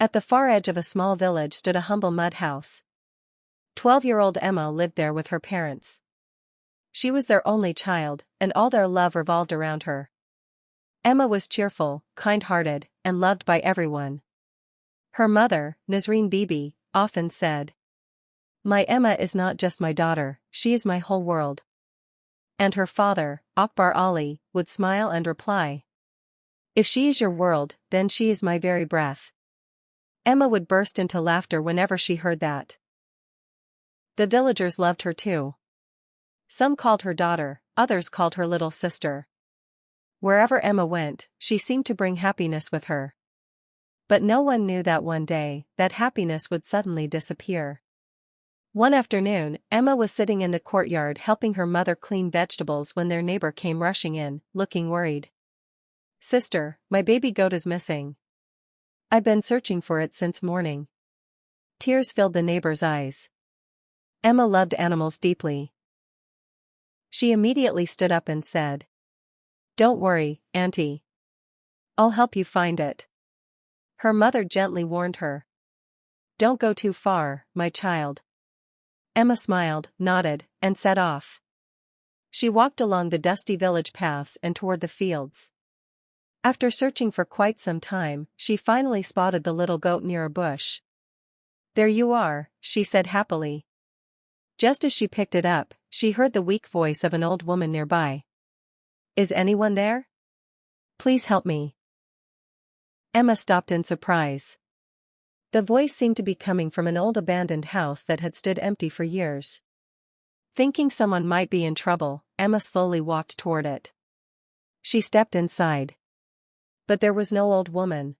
At the far edge of a small village stood a humble mud house. 12-year-old Emma lived there with her parents. She was their only child, and all their love revolved around her. Emma was cheerful, kind-hearted, and loved by everyone. Her mother, Nasreen Bibi, often said, "My Emma is not just my daughter, she is my whole world." And her father, Akbar Ali, would smile and reply, "If she is your world, then she is my very breath." Emma would burst into laughter whenever she heard that. The villagers loved her too. Some called her daughter, others called her little sister. Wherever Emma went, she seemed to bring happiness with her. But no one knew that one day, that happiness would suddenly disappear. One afternoon, Emma was sitting in the courtyard helping her mother clean vegetables when their neighbor came rushing in, looking worried. "Sister, my baby goat is missing. I've been searching for it since morning." Tears filled the neighbor's eyes. Emma loved animals deeply. She immediately stood up and said, "Don't worry, Auntie. I'll help you find it." Her mother gently warned her, "Don't go too far, my child." Emma smiled, nodded, and set off. She walked along the dusty village paths and toward the fields. After searching for quite some time, she finally spotted the little goat near a bush. "There you are," she said happily. Just as she picked it up, she heard the weak voice of an old woman nearby. "Is anyone there? Please help me." Emma stopped in surprise. The voice seemed to be coming from an old abandoned house that had stood empty for years. Thinking someone might be in trouble, Emma slowly walked toward it. She stepped inside. But there was no old woman.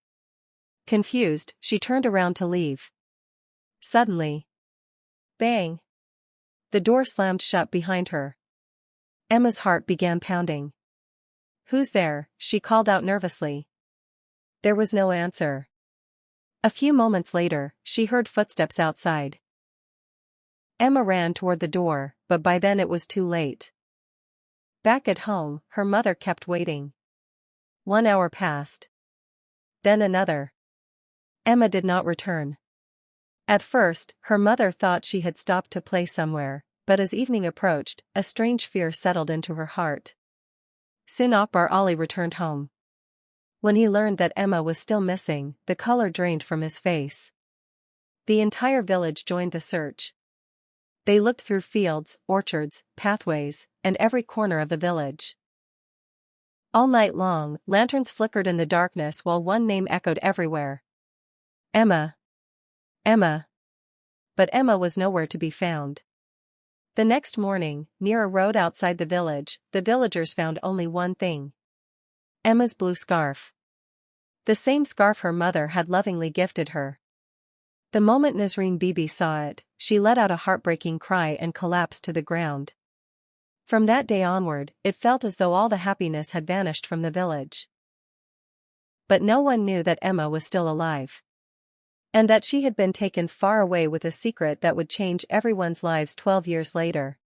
Confused, she turned around to leave. Suddenly, bang! The door slammed shut behind her. Emma's heart began pounding. "Who's there?" she called out nervously. There was no answer. A few moments later, she heard footsteps outside. Emma ran toward the door, but by then it was too late. Back at home, her mother kept waiting. 1 hour passed. Then another. Emma did not return. At first, her mother thought she had stopped to play somewhere, but as evening approached, a strange fear settled into her heart. Soon Akbar Ali returned home. When he learned that Emma was still missing, the color drained from his face. The entire village joined the search. They looked through fields, orchards, pathways, and every corner of the village. All night long, lanterns flickered in the darkness while one name echoed everywhere. Emma. Emma. But Emma was nowhere to be found. The next morning, near a road outside the village, the villagers found only one thing. Emma's blue scarf. The same scarf her mother had lovingly gifted her. The moment Nasreen Bibi saw it, she let out a heartbreaking cry and collapsed to the ground. From that day onward, it felt as though all the happiness had vanished from the village. But no one knew that Emma was still alive. And that she had been taken far away with a secret that would change everyone's lives 12 years later.